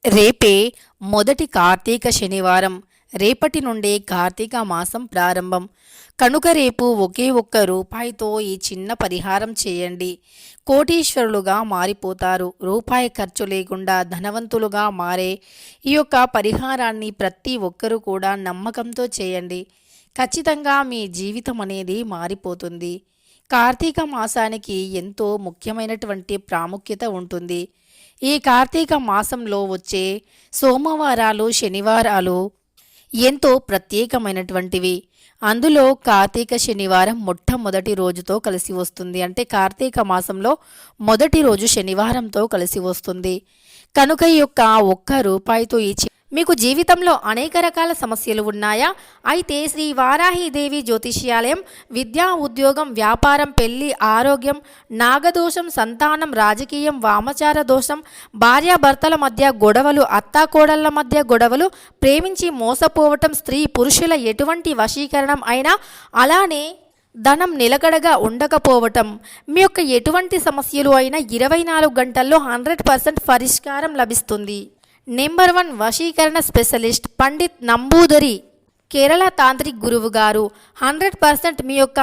రేపే మొదటి కార్తీక శనివారం. రేపటి నుండే కార్తీక మాసం ప్రారంభం కనుక రేపు ఒకే ఒక్క రూపాయితో ఈ చిన్న పరిహారం చేయండి. కోటీశ్వరులుగా మారిపోతారు. రూపాయి ఖర్చు లేకుండా ధనవంతులుగా మారే ఈ యొక్క పరిహారాన్ని ప్రతి ఒక్కరూ కూడా నమ్మకంతో చేయండి. ఖచ్చితంగా మీ జీవితం అనేది మారిపోతుంది. కార్తీక మాసానికి ఎంతో ముఖ్యమైనటువంటి ప్రాముఖ్యత ఉంటుంది. ఈ కార్తీక మాసంలో వచ్చే సోమవారాలు, శనివారాలు ఎంతో ప్రత్యేకమైనటువంటివి. అందులో కార్తీక శనివారం మొట్టమొదటి రోజుతో కలిసి వస్తుంది. అంటే కార్తీక మాసంలో మొదటి రోజు శనివారంతో కలిసి వస్తుంది. కనుక ఈ యొక్క ఒక్క రూపాయితో ఇచ్చి మీకు జీవితంలో అనేక రకాల సమస్యలు ఉన్నాయా? అయితే శ్రీ వారాహిదేవి జ్యోతిష్యాలయం విద్యా, ఉద్యోగం, వ్యాపారం, పెళ్లి, ఆరోగ్యం, నాగదోషం, సంతానం, రాజకీయం, వామచార దోషం, భార్యాభర్తల మధ్య గొడవలు, అత్తాకోడళ్ల మధ్య గొడవలు, ప్రేమించి మోసపోవటం, స్త్రీ పురుషుల ఎటువంటి వశీకరణం అయినా, అలానే ధనం నిలకడగా ఉండకపోవటం, మీ యొక్క ఎటువంటి సమస్యలు అయినా 24 గంటల్లో 100% పరిష్కారం లభిస్తుంది. నెంబర్ 1 వశీకరణ స్పెషలిస్ట్ పండిత్ నంబూదరి, కేరళ తాంత్రిక్ గురువు గారు. 100% మీ యొక్క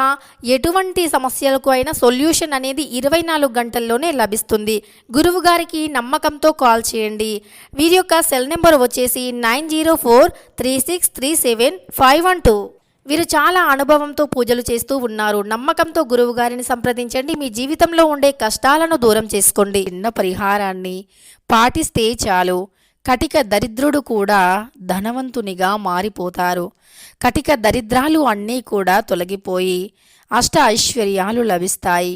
ఎటువంటి సమస్యలకు అయినా సొల్యూషన్ అనేది 24 గంటల్లోనే లభిస్తుంది. గురువు గారికి నమ్మకంతో కాల్ చేయండి. వీరి యొక్క సెల్ నెంబర్ వచ్చేసి 9043637512. వీరు చాలా అనుభవంతో పూజలు చేస్తూ ఉన్నారు. నమ్మకంతో గురువు గారిని సంప్రదించండి. మీ జీవితంలో ఉండే కష్టాలను దూరం చేసుకోండి. చిన్న పరిహారాన్ని పాటిస్తే చాలు. కటిక దరిద్రుడు కూడా ధనవంతునిగా మారిపోతారు. కటిక దరిద్రాలు అన్నీ కూడా తొలగిపోయి అష్ట ఐశ్వర్యాలు లభిస్తాయి.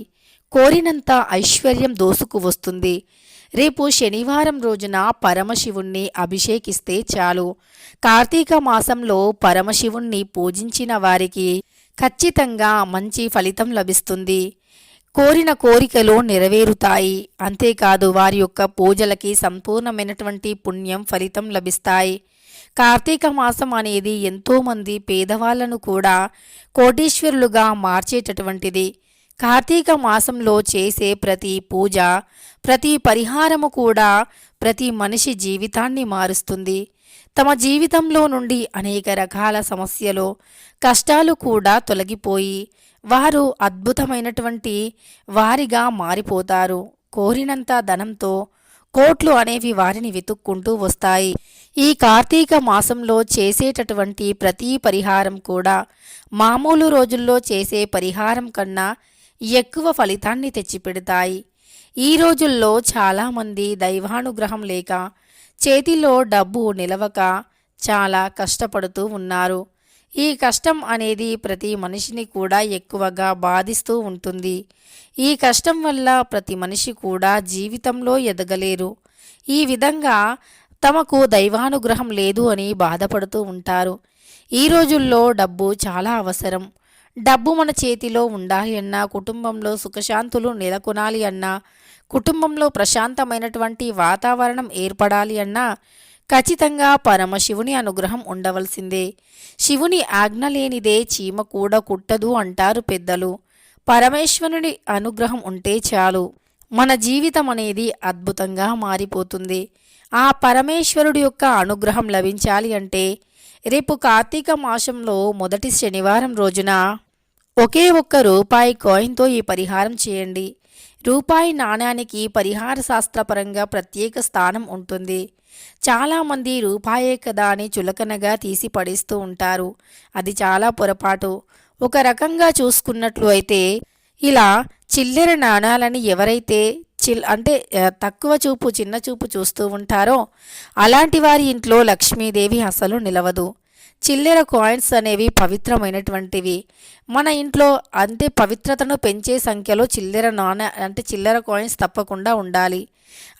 కోరినంత ఐశ్వర్యం దోసుకు వస్తుంది. రేపు శనివారం రోజున పరమశివుణ్ణి అభిషేకిస్తే చాలు. కార్తీక మాసంలో పరమశివుణ్ణి పూజించిన వారికి ఖచ్చితంగా మంచి ఫలితం లభిస్తుంది. కోరిన కోరికలు నెరవేరుతాయి. అంతేకాదు వారి యొక్క పూజలకి సంపూర్ణమైనటువంటి పుణ్యం, ఫలితం లభిస్తాయి. కార్తీక మాసం అనేది ఎంతోమంది పేదవాళ్లను కూడా కోటీశ్వరులుగా మార్చేటటువంటిది. కార్తీక మాసంలో చేసే ప్రతి పూజ, ప్రతి పరిహారము కూడా ప్రతి మనిషి జీవితాన్ని మారుస్తుంది. తమ జీవితంలో నుండి అనేక రకాల సమస్యలు, కష్టాలు కూడా తొలగిపోయి వారు అద్భుతమైనటువంటి వారిగా మారిపోతారు. కోరినంత ధనంతో కోట్లు అనేవి వారిని వెతుక్కుంటూ వస్తాయి. ఈ కార్తీక మాసంలో చేసేటటువంటి ప్రతి పరిహారం కూడా మామూలు రోజుల్లో చేసే పరిహారం కన్నా ఎక్కువ ఫలితాన్ని తెచ్చిపెడతాయి. ఈ రోజుల్లో చాలామంది దైవానుగ్రహం లేక చేతిలో డబ్బు నిలవక చాలా కష్టపడుతూ ఉన్నారు. ఈ కష్టం అనేది ప్రతి మనిషిని కూడా ఎక్కువగా బాధిస్తూ ఉంటుంది. ఈ కష్టం వల్ల ప్రతి మనిషి కూడా జీవితంలో ఎదగలేరు. ఈ విధంగా తమకు దైవానుగ్రహం లేదు అని బాధపడుతూ ఉంటారు. ఈ రోజుల్లో డబ్బు చాలా అవసరం. డబ్బు మన చేతిలో ఉండాలి అన్నా, కుటుంబంలో సుఖశాంతులు నెలకొనాలి అన్నా, కుటుంబంలో ప్రశాంతమైనటువంటి వాతావరణం ఏర్పడాలి అన్నా ఖచ్చితంగా పరమశివుని అనుగ్రహం ఉండవలసిందే. శివుని ఆజ్ఞ లేనిదే చీమ కూడా కుట్టదు అంటారు పెద్దలు. పరమేశ్వరుని అనుగ్రహం ఉంటే చాలు, మన జీవితం అనేది అద్భుతంగా మారిపోతుంది. ఆ పరమేశ్వరుడి యొక్క అనుగ్రహం లభించాలి అంటే రేపు కార్తీక మాసంలో మొదటి శనివారం రోజున ఒకే ఒక్క రూపాయి కాయిన్తో ఈ పరిహారం చేయండి. రూపాయి నాణ్యానికి పరిహార శాస్త్రపరంగా ప్రత్యేక స్థానం ఉంటుంది. చాలామంది రూపాయే కదా అని చులకనగా తీసి పడేస్తూ ఉంటారు. అది చాలా పొరపాటు. ఒక రకంగా చూసుకున్నట్లు అయితే ఇలా చిల్లర నాణాలని ఎవరైతే అంటే తక్కువ చూపు, చిన్న చూపు చూస్తూ ఉంటారో అలాంటి వారి ఇంట్లో లక్ష్మీదేవి అసలు నిలవదు. చిల్లర కాయిన్స్ అనేవి పవిత్రమైనటువంటివి. మన ఇంట్లో అంతే పవిత్రతను పెంచే సంఖ్యలో చిల్లర కాయిన్స్ తప్పకుండా ఉండాలి.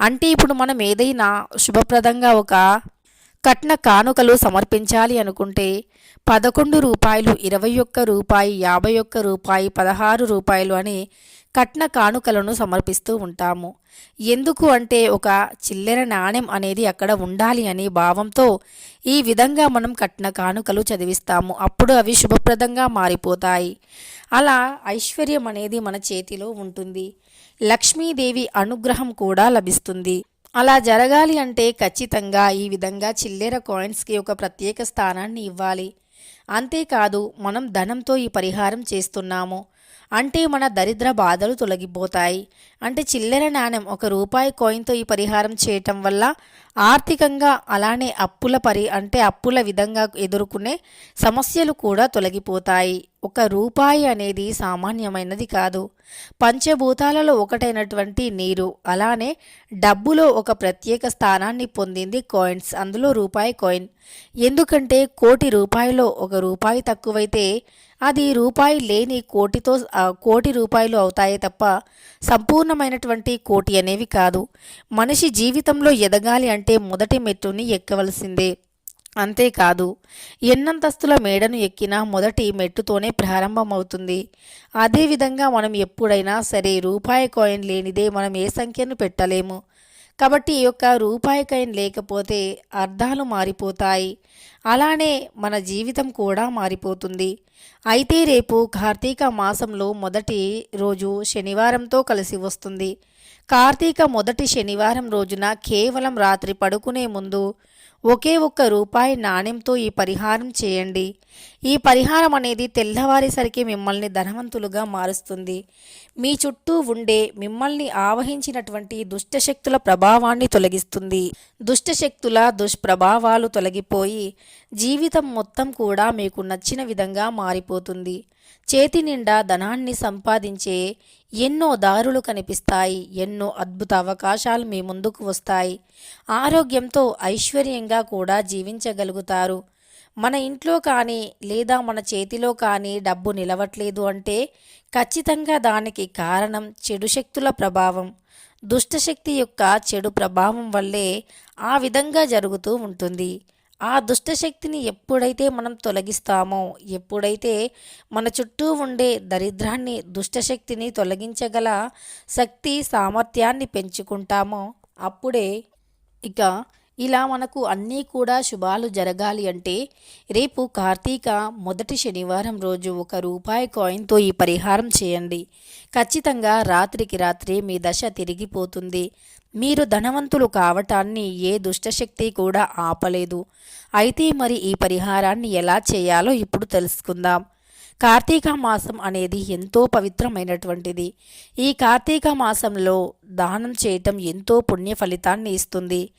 అంటే ఇప్పుడు మనం ఏదైనా శుభప్రదంగా ఒక కట్న కానుకలు సమర్పించాలి అనుకుంటే 11 రూపాయలు, 21 రూపాయి, 51 రూపాయి, 16 రూపాయలు అని కట్న కానుకలను సమర్పిస్తూ ఉంటాము. ఎందుకు అంటే ఒక చిల్లర నాణ్యం అనేది అక్కడ ఉండాలి అనే భావంతో ఈ విధంగా మనం కట్న కానుకలు చదివిస్తాము. అప్పుడు అవి శుభప్రదంగా మారిపోతాయి. అలా ఐశ్వర్యం అనేది మన చేతిలో ఉంటుంది. లక్ష్మీదేవి అనుగ్రహం కూడా లభిస్తుంది. అలా జరగాలి అంటే ఖచ్చితంగా ఈ విధంగా చిల్లర కాయిన్స్కి ఒక ప్రత్యేక స్థానాన్ని ఇవ్వాలి. అంతేకాదు మనం ధనంతో ఈ పరిహారం చేస్తున్నాము అంటే మన దరిద్ర బాధలు తొలగిపోతాయి. అంటే చిల్లర నాణెం రూపాయి కాయిన్తో ఈ పరిహారం చేయటం వల్ల ఆర్థికంగా అలానే అప్పుల విధంగా ఎదుర్కొనే సమస్యలు కూడా తొలగిపోతాయి. రూపాయి అనేది సామాన్యమైనది కాదు. పంచభూతాలలో ఒకటైనటువంటి నీరు అలానే డబ్బులో ఒక ప్రత్యేక స్థానాన్ని పొందింది కాయిన్స్, అందులో రూపాయి కాయిన్. ఎందుకంటే కోటి రూపాయలో రూపాయి తక్కువైతే అది రూపాయి లేని కోటి రూపాయలు అవుతాయే తప్ప సంపూర్ణమైనటువంటి కోటి అనేవి కాదు. మనిషి జీవితంలో ఎదగాలి అంటే మొదటి మెట్టుని ఎక్కవలసిందే. అంతేకాదు ఎన్నంతస్తుల మేడను ఎక్కినా మొదటి మెట్టుతోనే ప్రారంభమవుతుంది. అదేవిధంగా మనం ఎప్పుడైనా సరే రూపాయి కాయిన్ లేనిదే మనం ఏ సంఖ్యను పెట్టలేము. కాబట్టి ఈ రూపాయి కాయిన్ లేకపోతే అర్థాలు మారిపోతాయి. అలానే మన జీవితం కూడా మారిపోతుంది. అయితే రేపు కార్తీక మాసంలో మొదటి రోజు శనివారంతో కలిసి వస్తుంది. కార్తీక మొదటి శనివారం రోజున కేవలం రాత్రి పడుకునే ముందు ఒక్క రూపాయి నాణెంతో ఈ పరిహారం చేయండి. ఈ పరిహారం అనేది తెల్లవారేసరికి మిమ్మల్ని ధనవంతులుగా మారుస్తుంది. మీ చుట్టూ ఉండే మిమ్మల్ని ఆవహించినటువంటి దుష్టశక్తుల ప్రభావాన్ని తొలగిస్తుంది. దుష్టశక్తుల దుష్ప్రభావాలు తొలగిపోయి జీవితం మొత్తం కూడా మీకు నచ్చిన విధంగా మారిపోతుంది. చేతి నిండా ధనాన్ని సంపాదించే ఎన్నో దారులు కనిపిస్తాయి. ఎన్నో అద్భుత అవకాశాలు మీ ముందుకు వస్తాయి. ఆరోగ్యంతో ఐశ్వర్యంగా కూడా జీవించగలుగుతారు. మన ఇంట్లో కానీ లేదా మన చేతిలో కానీ డబ్బు నిలవట్లేదు అంటే ఖచ్చితంగా దానికి కారణం చెడు శక్తుల ప్రభావం. దుష్టశక్తి యొక్క చెడు ప్రభావం వల్లే ఆ విధంగా జరుగుతూ ఉంటుంది. ఆ దుష్టశక్తిని ఎప్పుడైతే మనం తొలగిస్తామో, ఎప్పుడైతే మన చుట్టూ ఉండే దరిద్రాన్ని దుష్టశక్తిని తొలగించగల శక్తి సామర్థ్యాన్ని పెంచుకుంటామో అప్పుడే ఇలా మనకు అన్నీ కూడా శుభాలు జరగాలి అంటే రేపు కార్తీక మొదటి శనివారం రోజు రూపాయి కాయిన్తో ఈ పరిహారం చేయండి. ఖచ్చితంగా రాత్రికి రాత్రే మీ దశ తిరిగిపోతుంది. మీరు ధనవంతులు కావటాన్ని ఏ దుష్టశక్తి కూడా ఆపలేదు. అయితే మరి ఈ పరిహారాన్ని ఎలా చేయాలో ఇప్పుడు తెలుసుకుందాం. కార్తీక మాసం అనేది ఎంతో పవిత్రమైనటువంటిది. ఈ కార్తీక మాసంలో దానం చేయటం ఎంతో పుణ్య ఫలితాన్ని ఇస్తుంది.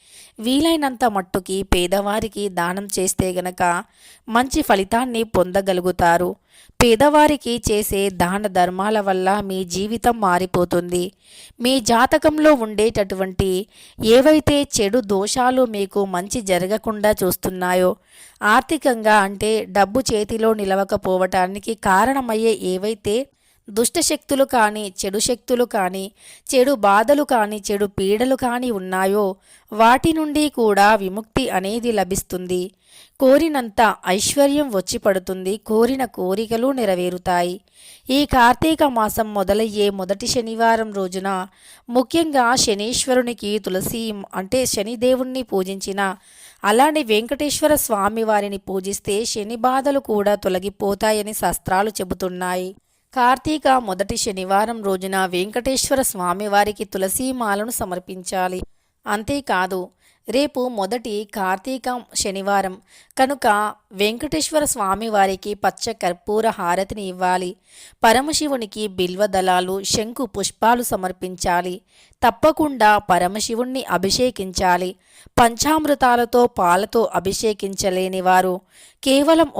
వీలైనంత మట్టుకి పేదవారికి దానం చేస్తే గనక మంచి ఫలితాన్ని పొందగలుగుతారు. పేదవారికి చేసే దాన ధర్మాల వల్ల మీ జీవితం మారిపోతుంది. మీ జాతకంలో ఉండేటటువంటి ఏవైతే చెడు దోషాలు మీకు మంచి జరగకుండా చూస్తున్నాయో, ఆర్థికంగా అంటే డబ్బు చేతిలో నిలవకపోవటానికి కారణమయ్యే ఏవైతే దుష్టశక్తులు కానీ చెడు శక్తులు కానీ చెడు బాధలు కానీ చెడు పీడలు కానీ ఉన్నాయో వాటి నుండి కూడా విముక్తి అనేది లభిస్తుంది. కోరినంత ఐశ్వర్యం వచ్చి పడుతుంది. కోరిన కోరికలు నెరవేరుతాయి. ఈ కార్తీక మాసం మొదలయ్యే మొదటి శనివారం రోజున ముఖ్యంగా శనీశ్వరునికి తులసి అంటే శనిదేవుణ్ణి పూజించిన అలానే వెంకటేశ్వర స్వామి వారిని పూజిస్తే శని బాధలు కూడా తొలగిపోతాయని శాస్త్రాలు చెబుతున్నాయి. కార్తీక మొదటి శనివారం రోజున వెంకటేశ్వర స్వామి వారికి తులసీమాలను సమర్పించాలి. అంతేకాదు రేపు మొదటి కార్తీక శనివారం కనుక వెంకటేశ్వర స్వామి వారికి పచ్చ కర్పూర హారతిని ఇవ్వాలి. పరమశివునికి బిల్వదళాలు శంకు పుష్పాలు సమర్పించాలి. తప్పకుండా పరమశివుణ్ణి అభిషేకించాలి. పంచామృతాలతో పాలతో అభిషేకించలేని వారు కేవలం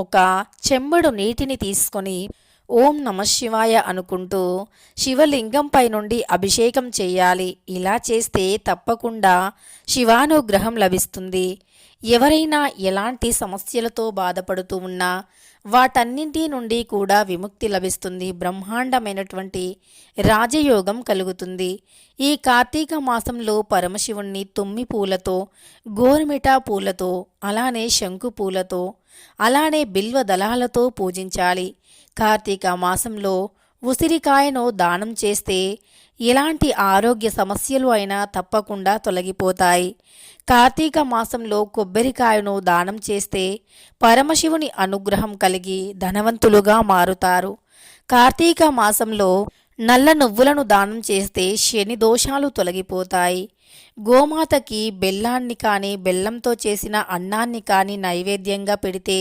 చెంబడు నీటిని తీసుకొని ఓం నమశివాయ అనుకుంటూ శివలింగంపై నుండి అభిషేకం చేయాలి. ఇలా చేస్తే తప్పకుండా శివానుగ్రహం లభిస్తుంది. ఎవరైనా ఎలాంటి సమస్యలతో బాధపడుతూ ఉన్నా వాటన్నింటి నుండి కూడా విముక్తి లభిస్తుంది. బ్రహ్మాండమైనటువంటి రాజయోగం కలుగుతుంది. ఈ కార్తీక మాసంలో పరమశివుణ్ణి తుమ్మి పూలతో, గోరుమిఠా పూలతో, అలానే శంకు పూలతో, అలానే బిల్వ దళాలతో పూజించాలి. కార్తీక మాసంలో ఉసిరికాయను దానం చేస్తే ఎలాంటి ఆరోగ్య సమస్యలు అయినా తప్పకుండా తొలగిపోతాయి. కార్తీక మాసంలో కొబ్బరికాయను దానం చేస్తే పరమశివుని అనుగ్రహం కలిగి ధనవంతులుగా మారుతారు. కార్తీక మాసంలో నల్ల నువ్వులను దానం చేస్తే శని దోషాలు తొలగిపోతాయి. గోమాతకి బెల్లాన్ని కానీ బెల్లంతో చేసిన అన్నాన్ని కానీ నైవేద్యంగా పెడితే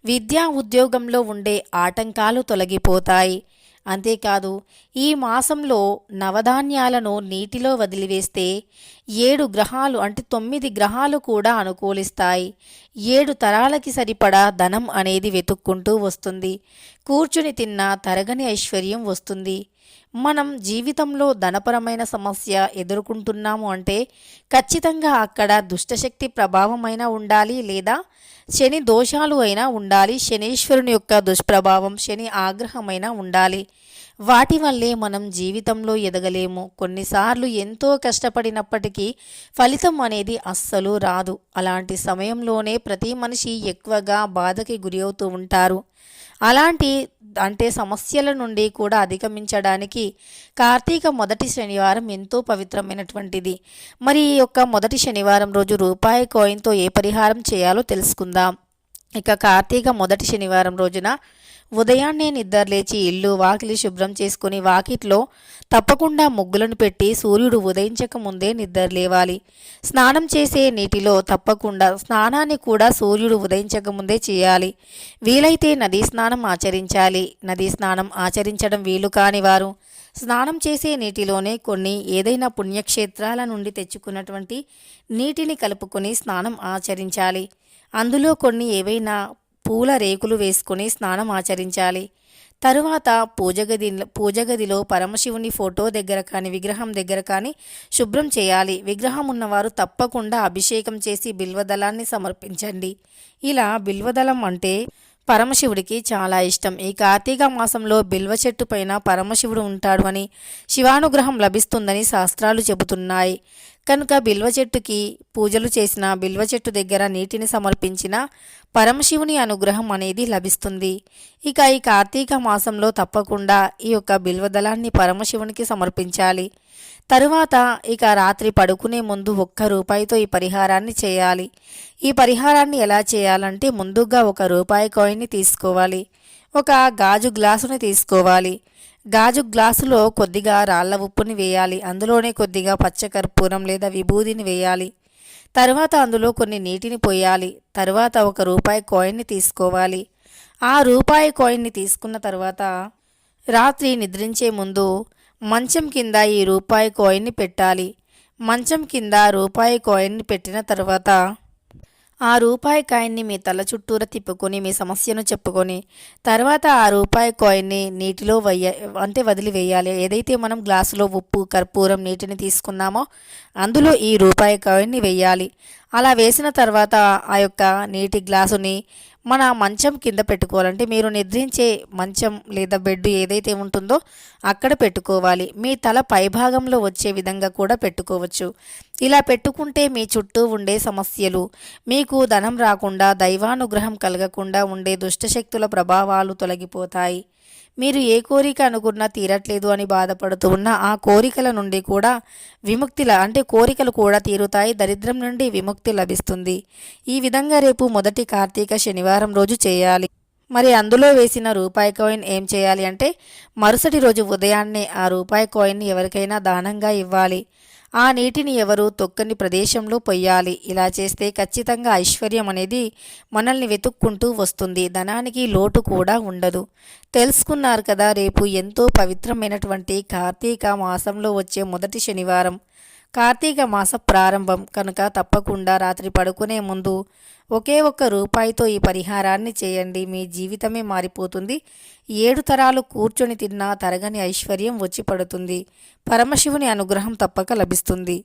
విద్యా ఉద్యోగంలో ఉండే ఆటంకాలు తొలగిపోతాయి. అంతేకాదు ఈ మాసంలో నవధాన్యాలను నీటిలో వదిలివేస్తే 7 గ్రహాలు అంటే 9 గ్రహాలు కూడా అనుకూలిస్తాయి. 7 తరాలకి సరిపడా ధనం అనేది వెతుక్కుంటూ వస్తుంది. కూర్చుని తిన్నా తరగని ఐశ్వర్యం వస్తుంది. మనం జీవితంలో ధనపరమైన సమస్య ఎదుర్కొంటున్నాము అంటే ఖచ్చితంగా అక్కడ దుష్టశక్తి ప్రభావమైనా ఉండాలి, లేదా శని దోషాలు అయినా ఉండాలి, శనీశ్వరుని యొక్క దుష్ప్రభావం, శని ఆగ్రహమైనా ఉండాలి. వాటి వల్లే మనం జీవితంలో ఎదగలేము. కొన్నిసార్లు ఎంతో కష్టపడినప్పటికీ ఫలితం అనేది అస్సలు రాదు. అలాంటి సమయంలోనే ప్రతి మనిషి ఎక్కువగా బాధకి గురి అవుతూ ఉంటారు. అలాంటి సమస్యల నుండి కూడా అధిగమించడానికి కార్తీక మొదటి శనివారం ఎంతో పవిత్రమైనటువంటిది. మరి ఈ యొక్క మొదటి శనివారం రోజు రూపాయి కాయిన్తో ఏ పరిహారం చేయాలో తెలుసుకుందాం. ఇక కార్తీక మొదటి శనివారం రోజున ఉదయాన్నే నిద్రలేచి ఇల్లు వాకిలి శుభ్రం చేసుకుని వాకిట్లో తప్పకుండా ముగ్గులను పెట్టి సూర్యుడు ఉదయించక ముందే నిద్రలేవాలి. స్నానం చేసే నీటిలో తప్పకుండా స్నానాన్ని కూడా సూర్యుడు ఉదయించక ముందే చేయాలి. వీలైతే నదీ స్నానం ఆచరించాలి. నదీ స్నానం ఆచరించడం వీలు కాని వారు స్నానం చేసే నీటిలోనే కొన్ని ఏదైనా పుణ్యక్షేత్రాల నుండి తెచ్చుకున్నటువంటి నీటిని కలుపుకొని స్నానం ఆచరించాలి. అందులో కొన్ని ఏవైనా పూల రేకులు వేసుకొని స్నానం ఆచరించాలి. తరువాత పూజగదిలో పరమశివుని ఫోటో దగ్గర కానీ విగ్రహం దగ్గర కానీ శుభ్రం చేయాలి. విగ్రహం ఉన్నవారు తప్పకుండా అభిషేకం చేసి బిల్వదళాన్ని సమర్పించండి. ఇలా బిల్వదళం అంటే పరమశివుడికి చాలా ఇష్టం. ఈ కార్తీక మాసంలో బిల్వ చెట్టు పైన పరమశివుడు ఉంటాడు అని, శివానుగ్రహం లభిస్తుందని శాస్త్రాలు చెబుతున్నాయి. కనుక బిల్వ చెట్టుకి పూజలు చేసిన, బిల్వ చెట్టు దగ్గర నీటిని సమర్పించిన పరమశివుని అనుగ్రహం అనేది లభిస్తుంది. ఇక ఈ కార్తీక మాసంలో తప్పకుండా ఈ యొక్క బిల్వదళాన్ని పరమశివునికి సమర్పించాలి. తరువాత ఇక రాత్రి పడుకునే ముందు 1 రూపాయితో ఈ పరిహారాన్ని చేయాలి. ఈ పరిహారాన్ని ఎలా చేయాలంటే ముందుగా 1 రూపాయి కాయిన్ని తీసుకోవాలి. ఒక గాజు గ్లాసుని తీసుకోవాలి. గాజు గ్లాసులో కొద్దిగా రాళ్ల ఉప్పుని వేయాలి. అందులోనే కొద్దిగా పచ్చకర్పూరం లేదా విభూదిని వేయాలి. తరువాత అందులో కొన్ని నీటిని పోయాలి. తరువాత 1 రూపాయి కాయిన్ని తీసుకోవాలి. ఆ రూపాయి కాయిన్ని తీసుకున్న తర్వాత రాత్రి నిద్రించే ముందు మంచం కింద ఈ రూపాయి కాయిన్ని పెట్టాలి. మంచం కింద రూపాయి కాయిన్ని పెట్టిన తర్వాత ఆ రూపాయి కాయిన్ని మీ తల చుట్టూరా తిప్పుకొని మీ సమస్యను చెప్పుకొని తర్వాత ఆ రూపాయి కాయిన్ని నీటిలో వదిలివేయాలి. ఏదైతే మనం గ్లాసులో ఉప్పు, కర్పూరం, నీటిని తీసుకున్నామో అందులో ఈ రూపాయి కాయిన్ని వేయాలి. అలా వేసిన తర్వాత ఆ యొక్క నీటి గ్లాసుని మన మంచం కింద పెట్టుకోవాలంటే మీరు నిద్రించే మంచం లేదా బెడ్ ఏదైతే ఉంటుందో అక్కడ పెట్టుకోవాలి. మీ తల పైభాగంలో వచ్చే విధంగా కూడా పెట్టుకోవచ్చు. ఇలా పెట్టుకుంటే మీ చుట్టూ ఉండే సమస్యలు, మీకు ధనం రాకుండా, దైవానుగ్రహం కలగకుండా ఉండే దుష్టశక్తుల ప్రభావాలు తొలగిపోతాయి. మీరు ఏ కోరిక అనుకున్నా తీరట్లేదు అని బాధపడుతూ ఉన్న ఆ కోరికల నుండి కూడా కోరికలు కూడా తీరుతాయి. దరిద్రం నుండి విముక్తి లభిస్తుంది. ఈ విధంగా రేపు మొదటి కార్తీక శనివారం రోజు చేయాలి. మరి అందులో వేసిన రూపాయి కాయిన్ ఏం చేయాలి అంటే మరుసటి రోజు ఉదయాన్నే ఆ రూపాయి కాయిన్ని ఎవరికైనా దానంగా ఇవ్వాలి. ఆ నీటిని ఎవరు తొక్కని ప్రదేశంలో పొయ్యాలి. ఇలా చేస్తే ఖచ్చితంగా ఐశ్వర్యం అనేది మనల్ని వెతుక్కుంటూ వస్తుంది. ధనానికి లోటు కూడా ఉండదు. తెలుసుకున్నారు కదా, రేపు ఎంతో పవిత్రమైనటువంటి కార్తీక మాసంలో వచ్చే మొదటి శనివారం, కార్తీక మాస ప్రారంభం కనుక తప్పకుండా రాత్రి పడుకునే ముందు ఒకే 1 రూపాయితో ఈ పరిహారాన్ని చేయండి. మీ జీవితమే మారిపోతుంది. 7 తరాలు కూర్చొని తిన్నా తరగని ఐశ్వర్యం వచ్చి పడుతుంది. పరమశివుని అనుగ్రహం తప్పక లభిస్తుంది.